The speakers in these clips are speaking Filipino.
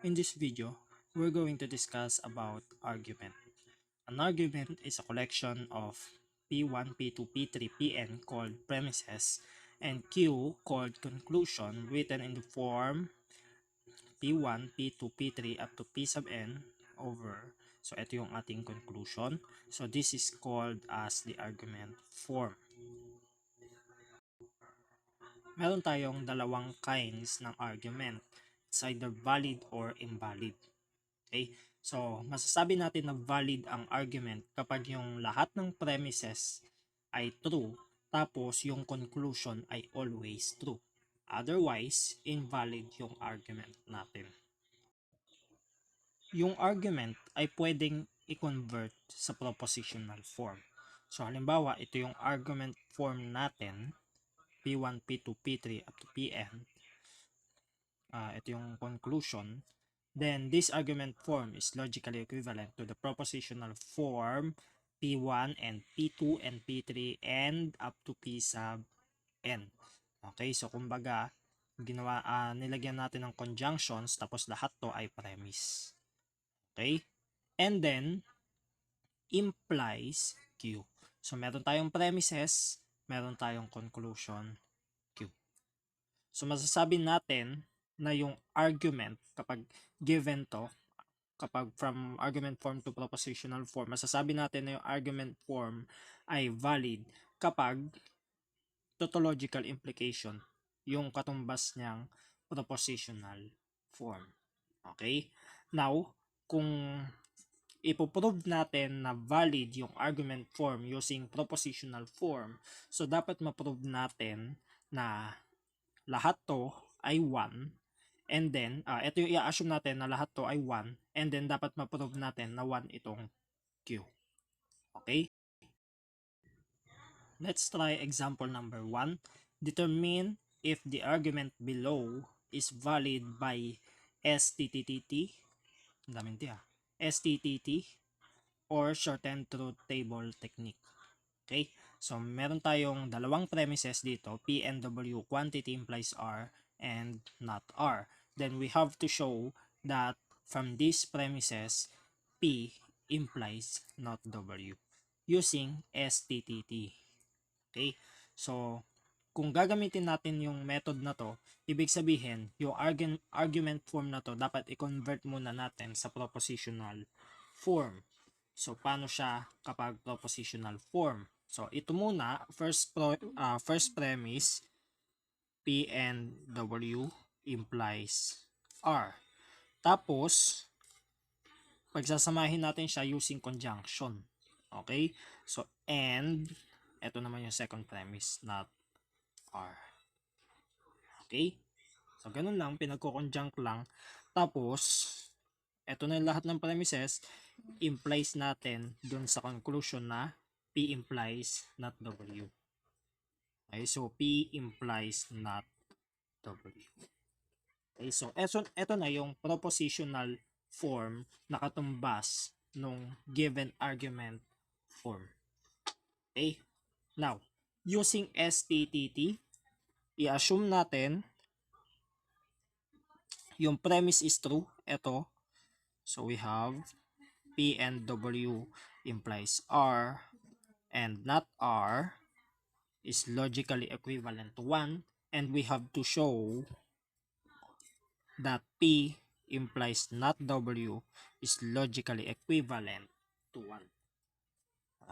In this video, we're going to discuss about argument. An argument is a collection of P1, P2, P3, Pn called premises and Q called conclusion written in the form P1, P2, P3 up to P sub n over. So ito yung ating conclusion. So this is called as the argument form. Meron tayong dalawang kinds ng argument. It's either valid or invalid. Okay? So, masasabi natin na valid ang argument kapag yung lahat ng premises ay true, tapos yung conclusion ay always true. Otherwise, invalid yung argument natin. Yung argument ay pwedeng i-convert sa propositional form. So, halimbawa, ito yung argument form natin, P1, P2, P3 up to Pn. Ito yung conclusion. Then this argument form is logically equivalent to the propositional form P1 and P2 and P3 and up to P sub n. Okay, so kumbaga nilagyan natin ng conjunctions tapos lahat to ay premise. Okay? And then implies Q. So meron tayong premises, meron tayong conclusion Q. So masasabi natin na yung argument kapag given to, kapag from argument form to propositional form, masasabi natin na yung argument form ay valid kapag tautological implication yung katumbas niyang propositional form. Okay? Now, kung ipoprove natin na valid yung argument form using propositional form, so dapat ma-prove natin na lahat to ay 1. And then, ito yung i-assume natin na lahat to ay 1. And then, dapat ma-prove natin na 1 itong Q. Okay? Let's try example number 1. Determine if the argument below is valid by STTT, STTT, or shortened truth table technique. Okay? So, meron tayong dalawang premises dito. P and W, quantity implies R and not R. Then we have to show that from these premises, P implies not W using STTT. Okay? So, kung gagamitin natin yung method na to, ibig sabihin, yung argument form na to, dapat i-convert muna natin sa propositional form. So, paano siya kapag propositional form? So, ito muna, first premise, P and W implies R. Tapos, pagsasamahin natin siya using conjunction. Okay? So, and, ito naman yung second premise, not R. Okay? So, ganun lang, pinagko-conjunct lang. Tapos, ito na yung lahat ng premises, implies natin dun sa conclusion na P implies not W. Okay, so P implies not W. Okay, so ito na yung propositional form na katumbas nung given argument form. Okay, now, using STTT, i-assume natin yung premise is true, ito. So we have P and W implies R and not R is logically equivalent to 1, and we have to show that P implies not W is logically equivalent to 1.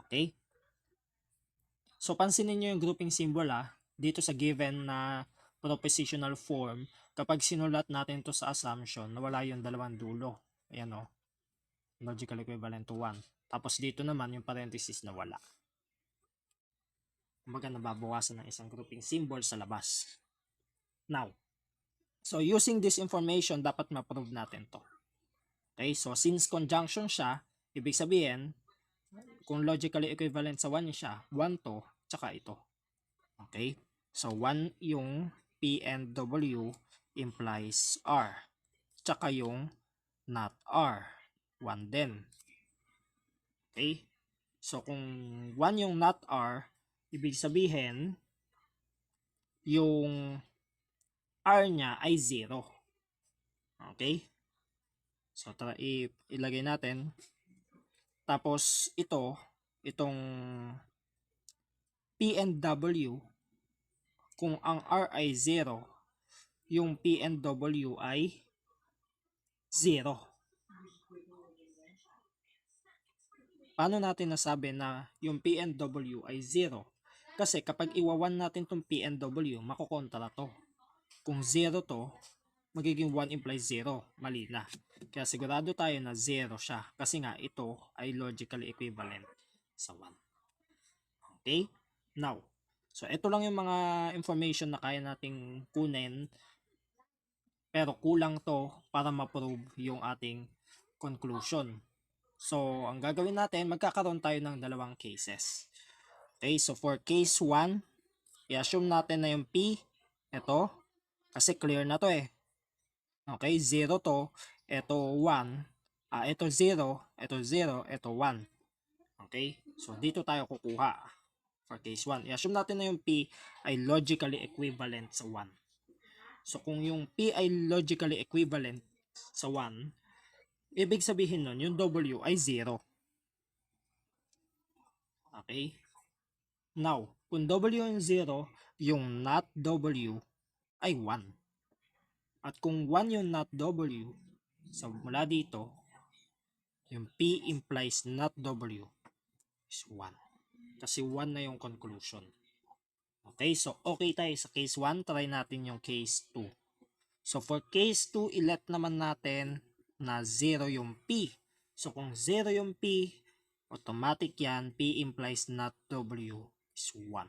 Okay? So pansinin nyo yung grouping symbol dito sa given na propositional form, kapag sinulat natin to sa assumption, nawala yung dalawang dulo. Ayan o. Logical equivalent to 1. Tapos dito naman yung parenthesis na wala. Kumbaga nababawasan ng isang grouping symbol sa labas. Now, so using this information, dapat ma-prove natin to. Okay, so since conjunction siya, ibig sabihin, kung logically equivalent sa 1 siya, 1 to, tsaka ito. Okay, so 1 yung P and W implies R. Tsaka yung not R, 1 din. Okay, so kung 1 yung not R, ibig sabihin, yung R niya ay 0. Okay? So tara ilagay natin. Tapos itong P and W, kung ang R ay 0, yung P and W ay 0. Paano natin nasabi na yung P and W ay 0? Kasi kapag iwawan natin tong P and W, makokontra to. Kung 0 to, magiging 1 implies 0. Mali na. Kaya sigurado tayo na 0 siya. Kasi nga ito ay logically equivalent sa 1. Okay? Now, so ito lang yung mga information na kaya nating kunin, pero kulang to para ma-prove yung ating conclusion. So, ang gagawin natin, magkakaroon tayo ng dalawang cases. Okay, so for case 1, i-assume natin na yung P, ito, kasi clear na to eh. Okay, 0 to, ito 1, ito 0, ito 0, ito 1. Okay, so dito tayo kukuha for case 1. I-assume natin na yung P ay logically equivalent sa 1. So kung yung P ay logically equivalent sa 1, ibig sabihin nun, yung W ay 0. Okay? Now, kung W yung 0, yung not W ay 1. At kung 1 yung not W, so mula dito, yung P implies not W is 1. Kasi 1 na yung conclusion. Okay, so okay tayo sa case 1. Try natin yung case 2. So for case 2, ilet naman natin na 0 yung P. So kung 0 yung P, automatic yan, P implies not W is 1.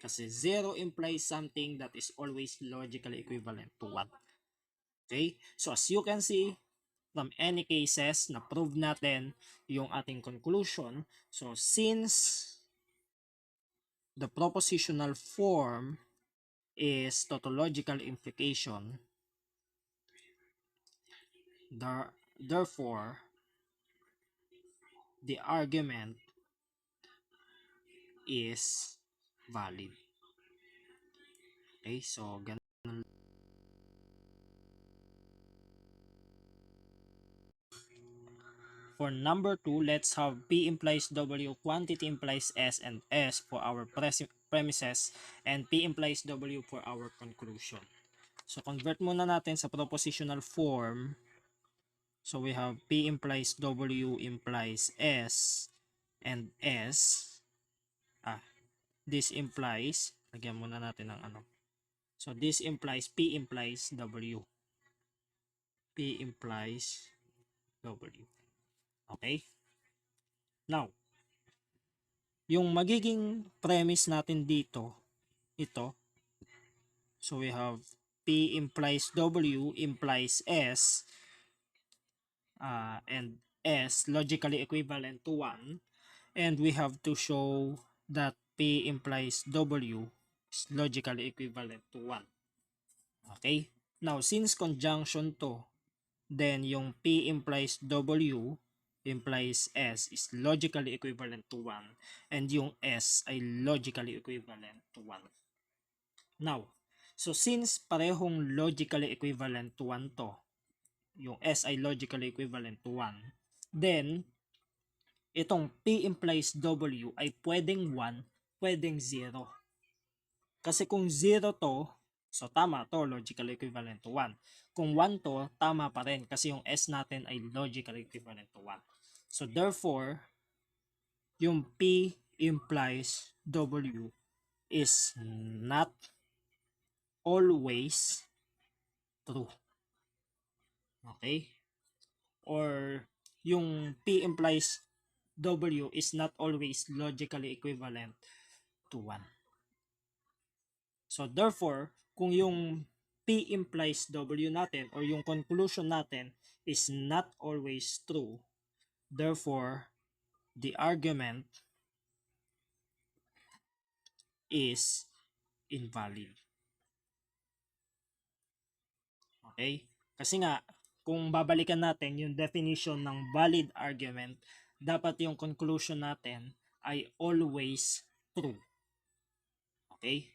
Kasi 0 implies something that is always logically equivalent to 1. Okay? So as you can see, from any cases na prove natin yung ating conclusion. So since the propositional form is tautological implication, therefore, the argument is valid. Okay, so ganun. For number 2, let's have P implies W, quantity implies S, and S for our premises, and P implies W for our conclusion. So convert muna natin sa propositional form. So we have P implies W implies S, and S. This implies, lagyan muna natin ng ano. So this implies P implies W. P implies W. Okay? Now, yung magiging premise natin dito, ito. So we have P implies W implies S, and S logically equivalent to 1. And we have to show that P implies W is logically equivalent to 1. Okay? Now, since conjunction to, then yung P implies W implies S is logically equivalent to 1, and yung S ay logically equivalent to 1. Now, so since parehong logically equivalent to 1 to, yung S ay logically equivalent to 1, then itong P implies W ay pwedeng 1, pwedeng 0. Kasi kung 0 to, so tama to, logically equivalent to 1. Kung 1 to, tama pa rin kasi yung S natin ay logically equivalent to 1. So therefore, yung P implies W is not always true. Okay? Or yung P implies W is not always logically equivalent to 1. So therefore, kung yung P implies W natin or yung conclusion natin is not always true, therefore, the argument is invalid. Okay? Kasi nga, kung babalikan natin yung definition ng valid argument, dapat yung conclusion natin ay always true. Okay?